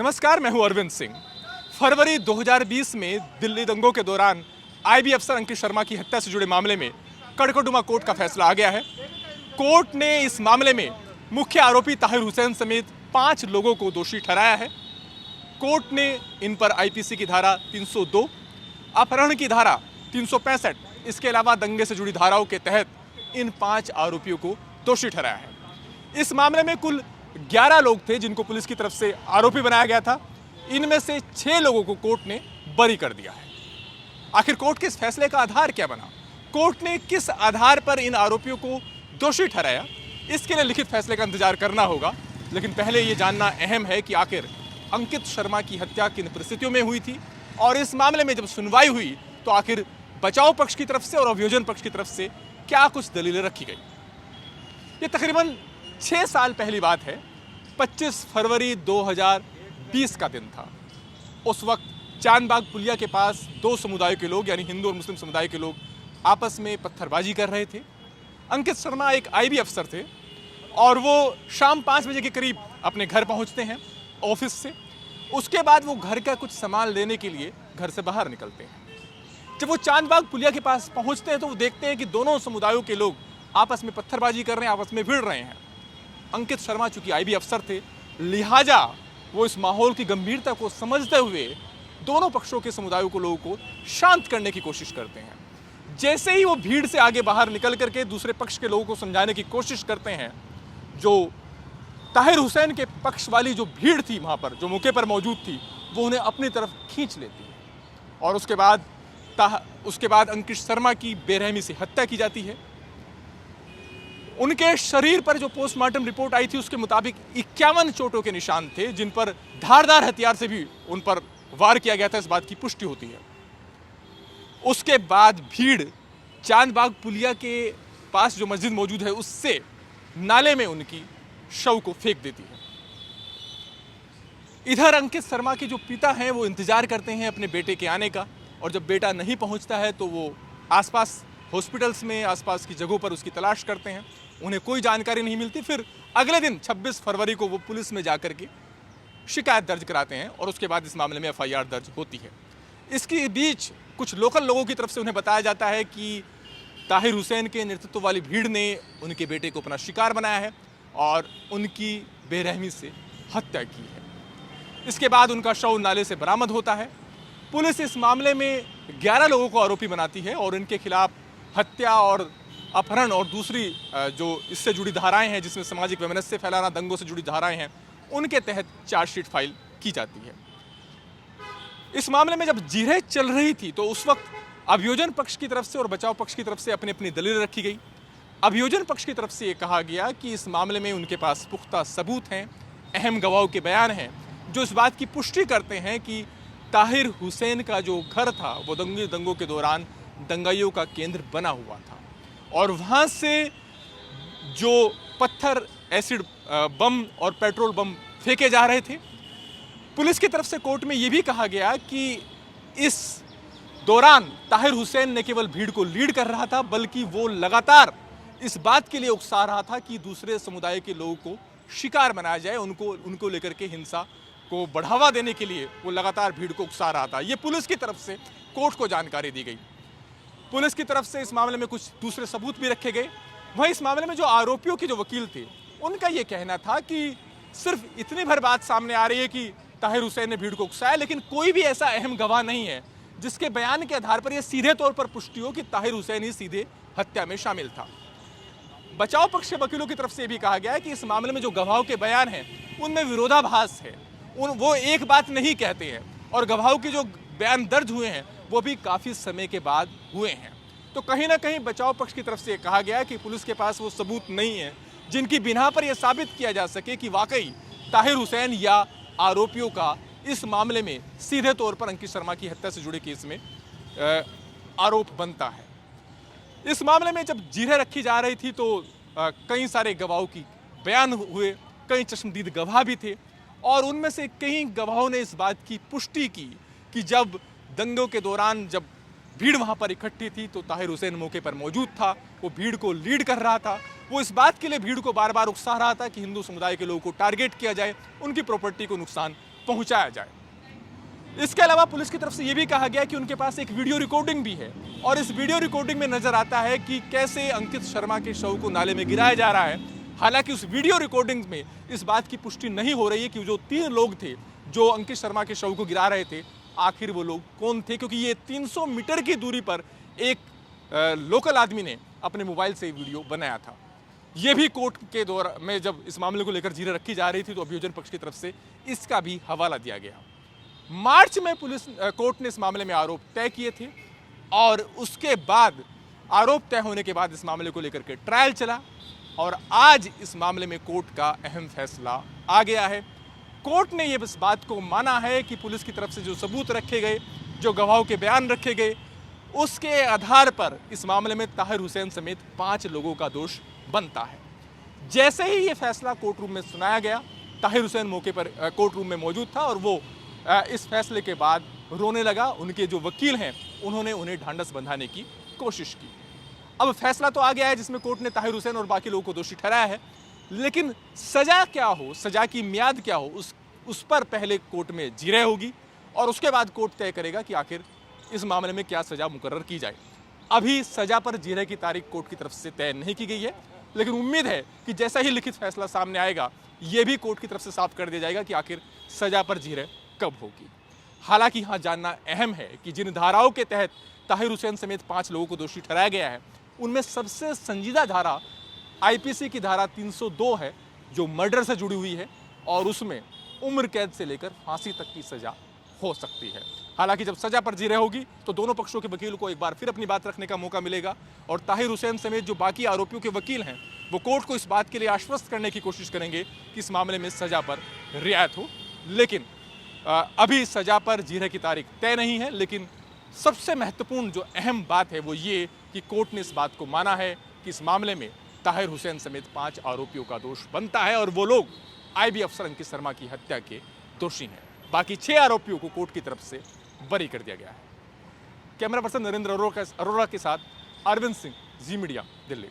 नमस्कार, मैं हूं अरविंद सिंह। फरवरी 2020 में दिल्ली दंगों के दौरान आईबी अफसर अंकित शर्मा की हत्या से जुड़े मामले में कड़कड़डुमा कोर्ट का फैसला आ गया है। कोर्ट ने इस मामले में मुख्य आरोपी ताहिर हुसैन समेत 5 लोगों को दोषी ठहराया है। कोर्ट ने इन पर आईपीसी की धारा 302, अपहरण की धारा 365, इसके अलावा दंगे से जुड़ी धाराओं के तहत इन 5 आरोपियों को दोषी ठहराया है। इस मामले में कुल 11 लोग थे जिनको पुलिस की तरफ से आरोपी बनाया गया था। इनमें से 6 लोगों को कोर्ट ने बरी कर दिया है। आखिर कोर्ट के इस फैसले का आधार क्या बना? कोर्ट ने किस आधार पर इन आरोपियों को दोषी ठहराया? इसके लिए लिखित फैसले का इंतजार करना होगा। लेकिन पहले ये जानना अहम है कि आखिर अंकित शर्मा की हत्या किन परिस्थितियों में हुई थी, और इस मामले में जब सुनवाई हुई तो आखिर बचाव पक्ष की तरफ से और अभियोजन पक्ष की तरफ से क्या कुछ दलीलें रखी गई। ये तकरीबन 6 साल पहली बात है। 25 फरवरी 2020 का दिन था। उस वक्त चांदबाग पुलिया के पास 2 समुदायों के लोग, यानी हिंदू और मुस्लिम समुदाय के लोग, आपस में पत्थरबाजी कर रहे थे। अंकित शर्मा एक आईबी अफसर थे और वो शाम 5 बजे के करीब अपने घर पहुंचते हैं ऑफिस से। उसके बाद वो घर का कुछ सामान लेने के लिए घर से बाहर निकलते हैं। जब वो चांदबाग पुलिया के पास पहुंचते हैं तो वो देखते हैं कि दोनों समुदायों के लोग आपस में पत्थरबाजी कर रहे हैं, आपस में भिड़ रहे हैं। अंकित शर्मा चूंकि आईबी अफसर थे, लिहाजा वो इस माहौल की गंभीरता को समझते हुए दोनों पक्षों के समुदायों को, लोगों को शांत करने की कोशिश करते हैं। जैसे ही वो भीड़ से आगे बाहर निकल करके दूसरे पक्ष के लोगों को समझाने की कोशिश करते हैं, जो ताहिर हुसैन के पक्ष वाली जो भीड़ थी वहाँ पर, जो मौके पर मौजूद थी, वो उन्हें अपनी तरफ खींच लेती है। और उसके बाद अंकित शर्मा की बेरहमी से हत्या की जाती है। उनके शरीर पर जो पोस्टमार्टम रिपोर्ट आई थी उसके मुताबिक 51 चोटों के निशान थे, जिन पर धारदार हथियार से भी उन पर वार किया गया था, इस बात की पुष्टि होती है। उसके बाद भीड़ चांदबाग पुलिया के पास जो मस्जिद मौजूद है उससे नाले में उनकी शव को फेंक देती है। इधर अंकित शर्मा के जो पिता हैं वो इंतजार करते हैं अपने बेटे के आने का, और जब बेटा नहीं पहुंचता है तो वो आसपास हॉस्पिटल्स में, आसपास की जगहों पर उसकी तलाश करते हैं। उन्हें कोई जानकारी नहीं मिलती। फिर अगले दिन 26 फरवरी को वो पुलिस में जाकर के शिकायत दर्ज कराते हैं और उसके बाद इस मामले में एफआईआर दर्ज होती है। इसके बीच कुछ लोकल लोगों की तरफ से उन्हें बताया जाता है कि ताहिर हुसैन के नेतृत्व वाली भीड़ ने उनके बेटे को अपना शिकार बनाया है और उनकी बेरहमी से हत्या की है। इसके बाद उनका शव नाले से बरामद होता है। पुलिस इस मामले में 11 लोगों को आरोपी बनाती है और इनके खिलाफ हत्या और अपहरण और दूसरी जो इससे जुड़ी धाराएं हैं, जिसमें सामाजिक वैमनस्य फैलाना, दंगों से जुड़ी धाराएं हैं, उनके तहत चार्जशीट फाइल की जाती है। इस मामले में जब जीरें चल रही थी तो उस वक्त अभियोजन पक्ष की तरफ से और बचाव पक्ष की तरफ से अपनी अपनी दलील रखी गई। अभियोजन पक्ष की तरफ से ये कहा गया कि इस मामले में उनके पास पुख्ता सबूत हैं, अहम गवाहों के बयान हैं, जो इस बात की पुष्टि करते हैं कि ताहिर हुसैन का जो घर था वो दंगों के दौरान दंगाइयों का केंद्र बना हुआ था, और वहाँ से जो पत्थर, एसिड बम और पेट्रोल बम फेंके जा रहे थे। पुलिस की तरफ से कोर्ट में ये भी कहा गया कि इस दौरान ताहिर हुसैन न केवल भीड़ को लीड कर रहा था, बल्कि वो लगातार इस बात के लिए उकसा रहा था कि दूसरे समुदाय के लोगों को शिकार बनाया जाए, उनको लेकर के हिंसा को बढ़ावा देने के लिए वो लगातार भीड़ को उकसा रहा था। ये पुलिस की तरफ से कोर्ट को जानकारी दी गई। पुलिस की तरफ से इस मामले में कुछ दूसरे सबूत भी रखे गए। वहीं इस मामले में जो आरोपियों के जो वकील थे, उनका ये कहना था कि सिर्फ इतनी भर बात सामने आ रही है कि ताहिर हुसैन ने भीड़ को उकसाया, लेकिन कोई भी ऐसा अहम गवाह नहीं है जिसके बयान के आधार पर यह सीधे तौर पर पुष्टि हो कि ताहिर हुसैन ही सीधे हत्या में शामिल था। बचाव पक्ष के वकीलों की तरफ से भी कहा गया है कि इस मामले में जो गवाहों के बयान हैं उनमें विरोधाभास है। वो एक बात नहीं कहते हैं, और गवाहों के जो बयान दर्ज हुए हैं वो भी काफ़ी समय के बाद हुए हैं। तो कहीं ना कहीं बचाव पक्ष की तरफ से कहा गया है कि पुलिस के पास वो सबूत नहीं है जिनकी बिना पर यह साबित किया जा सके कि वाकई ताहिर हुसैन या आरोपियों का इस मामले में सीधे तौर पर अंकित शर्मा की हत्या से जुड़े केस में आरोप बनता है। इस मामले में जब जीरें रखी जा रही थी तो कई सारे गवाहों की बयान हुए, कई चश्मदीद गवाह भी थे, और उनमें से कई गवाहों ने इस बात की पुष्टि की कि जब दंगों के दौरान जब भीड़ वहाँ पर इकट्ठी थी तो ताहिर हुसैन मौके पर मौजूद था, वो भीड़ को लीड कर रहा था। वो इस बात के लिए भीड़ को बार बार उकसा रहा था कि हिंदू समुदाय के लोगों को टारगेट किया जाए, उनकी प्रॉपर्टी को नुकसान पहुंचाया जाए। इसके अलावा पुलिस की तरफ से यह भी कहा गया कि उनके पास एक वीडियो रिकॉर्डिंग भी है और इस वीडियो रिकॉर्डिंग में नजर आता है कि कैसे अंकित शर्मा के शव को नाले में गिराया जा रहा है। हालांकि उस वीडियो रिकॉर्डिंग में इस बात की पुष्टि नहीं हो रही है कि जो 3 लोग थे जो अंकित शर्मा के शव को गिरा रहे थे, आखिर वो लोग कौन थे, क्योंकि ये 300 मीटर की दूरी पर एक लोकल आदमी ने अपने मोबाइल से वीडियो बनाया था। ये भी कोर्ट के दौर में जब इस मामले को लेकर जीरे रखी जा रही थी तो अभियोजन पक्ष की तरफ से इसका भी हवाला दिया गया। मार्च में कोर्ट ने इस मामले में आरोप तय किए थे और उसके बाद आरोप तय होने के बाद इस मामले को लेकर के ट्रायल चला और आज इस मामले में कोर्ट का अहम फैसला आ गया है। कोर्ट ने यह इस बात को माना है कि पुलिस की तरफ से जो सबूत रखे गए, जो गवाहों के बयान रखे गए, उसके आधार पर इस मामले में ताहिर हुसैन समेत 5 लोगों का दोष बनता है। जैसे ही ये फैसला कोर्ट रूम में सुनाया गया, ताहिर हुसैन मौके पर कोर्ट रूम में मौजूद था और वो इस फैसले के बाद रोने लगा। उनके जो वकील हैं उन्होंने उन्हें ढांढस बंधाने की कोशिश की। अब फैसला तो आ गया है जिसमें कोर्ट ने ताहिर हुसैन और बाकी लोगों को दोषी ठहराया है, लेकिन सजा क्या हो, सजा की मियाद क्या हो, उस पर पहले कोर्ट में जीरे होगी और उसके बाद कोर्ट तय करेगा कि आखिर इस मामले में क्या सजा मुकर्रर की जाए। अभी सजा पर जीरे की तारीख कोर्ट की तरफ से तय नहीं की गई है, लेकिन उम्मीद है कि जैसा ही लिखित फैसला सामने आएगा यह भी कोर्ट की तरफ से साफ कर दिया जाएगा कि आखिर सजा पर जीरे कब होगी। हालांकि यहाँ जानना अहम है कि जिन धाराओं के तहत ताहिर हुसैन समेत 5 लोगों को दोषी ठहराया गया है उनमें सबसे संजीदा धारा आईपीसी की धारा 302 है जो मर्डर से जुड़ी हुई है और उसमें उम्र कैद से लेकर फांसी तक की सजा हो सकती है। हालांकि जब सजा पर जीरे होगी तो दोनों पक्षों के वकील को एक बार फिर अपनी बात रखने का मौका मिलेगा और ताहिर हुसैन समेत जो बाकी आरोपियों के वकील हैं वो कोर्ट को इस बात के लिए आश्वस्त करने की कोशिश करेंगे कि इस मामले में सजा पर रियायत हो। लेकिन अभी सजा पर जीरे की तारीख तय नहीं है, लेकिन सबसे महत्वपूर्ण जो अहम बात है वो ये कि कोर्ट ने इस बात को माना है कि इस मामले में ताहिर हुसैन समेत 5 आरोपियों का दोष बनता है और वो लोग आईबी अफसर अंकित शर्मा की हत्या के दोषी हैं। बाकी 6 आरोपियों को कोर्ट की तरफ से बरी कर दिया गया है। कैमरा पर्सन नरेंद्र अरोरा के साथ अरविंद सिंह, जी मीडिया, दिल्ली।